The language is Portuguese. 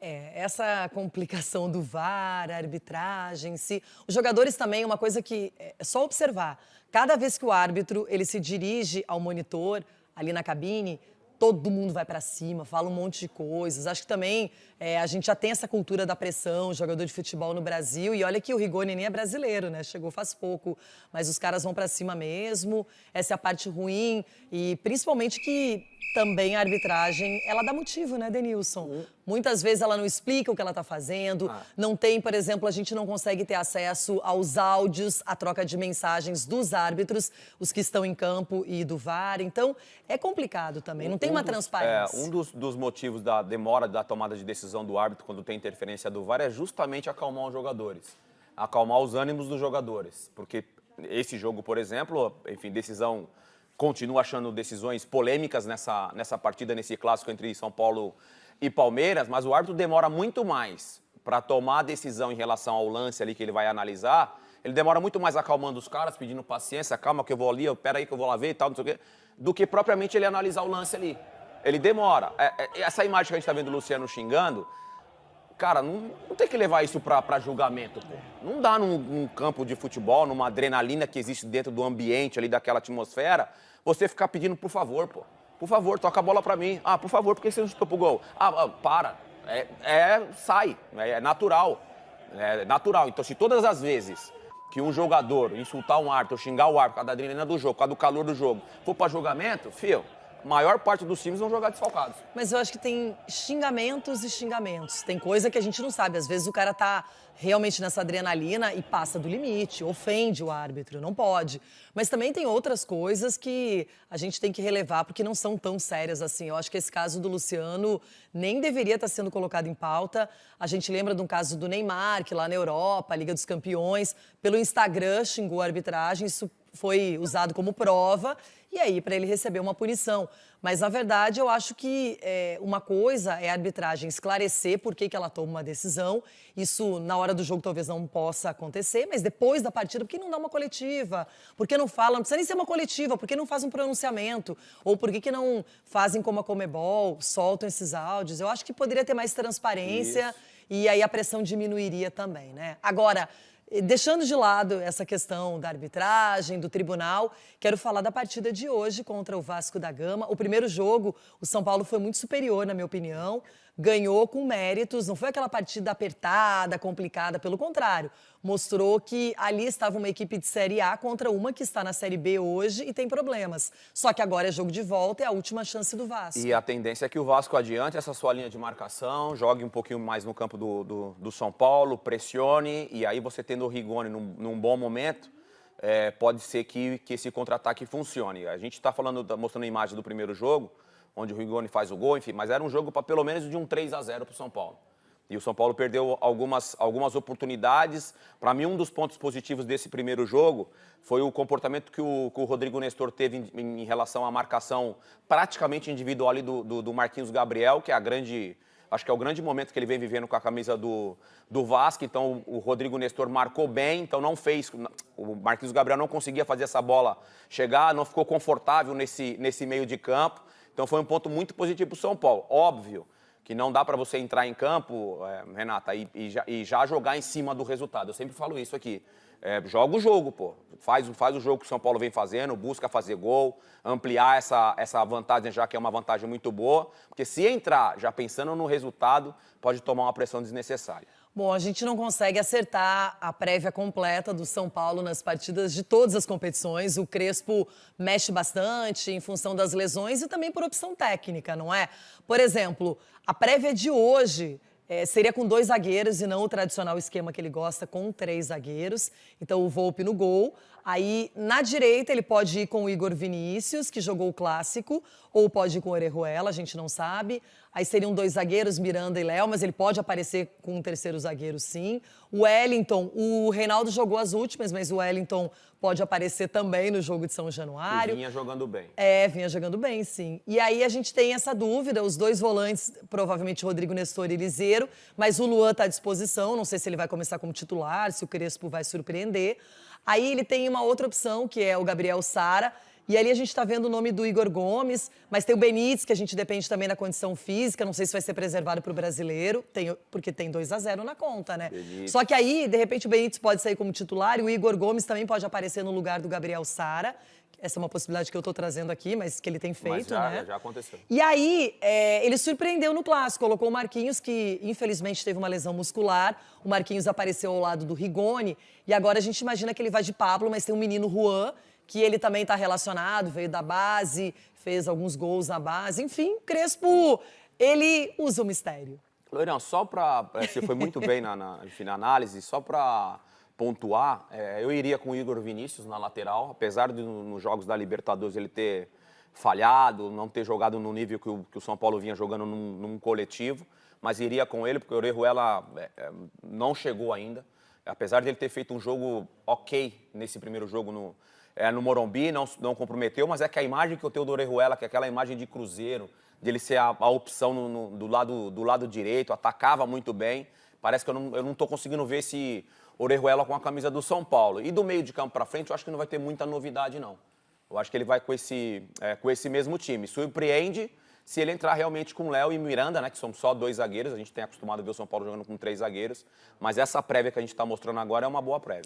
Essa complicação do VAR, a arbitragem, se os jogadores também, uma coisa que é só observar. Cada vez que o árbitro ele se dirige ao monitor ali na cabine, todo mundo vai para cima, fala um monte de coisas. Acho que também a gente já tem essa cultura da pressão, jogador de futebol no Brasil. E olha que o Rigoni nem é brasileiro, né? Chegou faz pouco, mas os caras vão para cima mesmo. Essa é a parte ruim e principalmente que também a arbitragem, ela dá motivo, né, Denilson? Muitas vezes ela não explica o que ela está fazendo, não tem, por exemplo, a gente não consegue ter acesso aos áudios, à troca de mensagens dos árbitros, os que estão em campo e do VAR. Então, é complicado também, não tem uma transparência. Um dos motivos da demora da tomada de decisão do árbitro quando tem interferência do VAR é justamente acalmar os jogadores, acalmar os ânimos dos jogadores. Porque esse jogo, por exemplo, enfim, decisão... Continuo achando decisões polêmicas nessa partida, nesse clássico entre São Paulo e Palmeiras, mas o árbitro demora muito mais para tomar a decisão em relação ao lance ali que ele vai analisar. Ele demora muito mais acalmando os caras, pedindo paciência, calma que eu vou ali, pera aí que eu vou lá ver e tal, não sei o quê, do que propriamente ele analisar o lance ali. Ele demora. Essa imagem que a gente está vendo o Luciano xingando, cara, não tem que levar isso para julgamento, pô. Não dá num campo de futebol, numa adrenalina que existe dentro do ambiente ali, daquela atmosfera, você ficar pedindo, por favor, pô. Por favor, toca a bola pra mim. Ah, por favor, por que você não chutou pro gol? Para. Sai. É natural. É natural. Então, se todas as vezes que um jogador insultar um árbitro, xingar o árbitro, por causa da adrenalina do jogo, por causa do calor do jogo, for pra julgamento, filho, a maior parte dos times vão jogar desfalcados. Mas eu acho que tem xingamentos e xingamentos. Tem coisa que a gente não sabe. Às vezes o cara tá realmente nessa adrenalina e passa do limite, ofende o árbitro, não pode. Mas também tem outras coisas que a gente tem que relevar porque não são tão sérias assim. Eu acho que esse caso do Luciano nem deveria estar sendo colocado em pauta. A gente lembra de um caso do Neymar, que lá na Europa, a Liga dos Campeões, pelo Instagram xingou a arbitragem, isso foi usado como prova, e aí para ele receber uma punição. Mas, na verdade, eu acho que uma coisa é a arbitragem esclarecer por que ela toma uma decisão. Isso, na hora do jogo, talvez não possa acontecer, mas depois da partida, por que não dá uma coletiva? Por que não fala? Não precisa nem ser uma coletiva, por que não faz um pronunciamento? Ou por que não fazem como a Conmebol, soltam esses áudios? Eu acho que poderia ter mais transparência e aí a pressão diminuiria também, né? Agora, deixando de lado essa questão da arbitragem, do tribunal, quero falar da partida de hoje contra o Vasco da Gama. O primeiro jogo, o São Paulo foi muito superior, na minha opinião, ganhou com méritos, não foi aquela partida apertada, complicada, pelo contrário. Mostrou que ali estava uma equipe de Série A contra uma que está na Série B hoje e tem problemas. Só que agora é jogo de volta, é a última chance do Vasco. E a tendência é que o Vasco adiante essa sua linha de marcação, jogue um pouquinho mais no campo do São Paulo, pressione, e aí você tendo o Rigoni num bom momento, pode ser que esse contra-ataque funcione. A gente está mostrando a imagem do primeiro jogo, onde o Rigoni faz o gol, enfim, mas era um jogo para pelo menos de um 3-0 para o São Paulo. E o São Paulo perdeu algumas oportunidades. Para mim, um dos pontos positivos desse primeiro jogo foi o comportamento que o Rodrigo Nestor teve em relação à marcação praticamente individual ali do Marquinhos Gabriel, que é acho que é o grande momento que ele vem vivendo com a camisa do Vasco. Então, o Rodrigo Nestor marcou bem, então não fez... O Marquinhos Gabriel não conseguia fazer essa bola chegar, não ficou confortável nesse meio de campo. Então, foi um ponto muito positivo para o São Paulo. Óbvio que não dá para você entrar em campo, Renata, e já jogar em cima do resultado. Eu sempre falo isso aqui. Joga o jogo, pô. Faz o jogo que o São Paulo vem fazendo, busca fazer gol, ampliar essa vantagem, já que é uma vantagem muito boa. Porque se entrar já pensando no resultado, pode tomar uma pressão desnecessária. Bom, a gente não consegue acertar a prévia completa do São Paulo nas partidas de todas as competições. O Crespo mexe bastante em função das lesões e também por opção técnica, não é? Por exemplo, a prévia de hoje seria com 2 zagueiros e não o tradicional esquema que ele gosta com 3 zagueiros. Então, o Volpi no gol. Aí, na direita, ele pode ir com o Igor Vinícius, que jogou o Clássico, ou pode ir com o Orejuela, a gente não sabe. Aí seriam 2 zagueiros, Miranda e Léo, mas ele pode aparecer com um terceiro zagueiro, sim. O Wellington, o Reinaldo jogou as últimas, mas o Wellington pode aparecer também no jogo de São Januário. E vinha jogando bem. Vinha jogando bem, sim. E aí a gente tem essa dúvida, os 2 volantes, provavelmente Rodrigo Nestor e Liseiro, mas o Luan está à disposição, não sei se ele vai começar como titular, se o Crespo vai surpreender. Aí ele tem uma outra opção, que é o Gabriel Sara, E ali a gente está vendo o nome do Igor Gomes, mas tem o Benítez, que a gente depende também da condição física, não sei se vai ser preservado para o brasileiro, porque tem 2-0 na conta, né? Benítez. Só que aí, de repente, o Benítez pode sair como titular e o Igor Gomes também pode aparecer no lugar do Gabriel Sara. Essa é uma possibilidade que eu estou trazendo aqui, mas que ele tem feito, né? Já aconteceu. E aí, ele surpreendeu no clássico, colocou o Marquinhos, que infelizmente teve uma lesão muscular. O Marquinhos apareceu ao lado do Rigoni. E agora a gente imagina que ele vai de Pablo, mas tem um menino Juan, que ele também está relacionado, veio da base, fez alguns gols na base. Enfim, Crespo, ele usa o mistério. Loirão, só para... Você foi muito bem na análise, só para pontuar, eu iria com o Igor Vinícius na lateral, apesar de nos jogos da Libertadores ele ter falhado, não ter jogado no nível que o São Paulo vinha jogando num coletivo, mas iria com ele, porque o Orejuela não chegou ainda, apesar de ele ter feito um jogo ok nesse primeiro jogo no Morumbi, não comprometeu, mas é que a imagem que eu tenho do Orejuela, que é aquela imagem de cruzeiro, de ele ser a opção do lado direito, atacava muito bem, parece que eu não estou conseguindo ver esse Orejuela com a camisa do São Paulo. E do meio de campo para frente, eu acho que não vai ter muita novidade, não. Eu acho que ele vai com esse mesmo time. Surpreende se ele entrar realmente com Léo e Miranda, né, que são só 2 zagueiros. A gente tem acostumado a ver o São Paulo jogando com 3 zagueiros. Mas essa prévia que a gente está mostrando agora é uma boa prévia.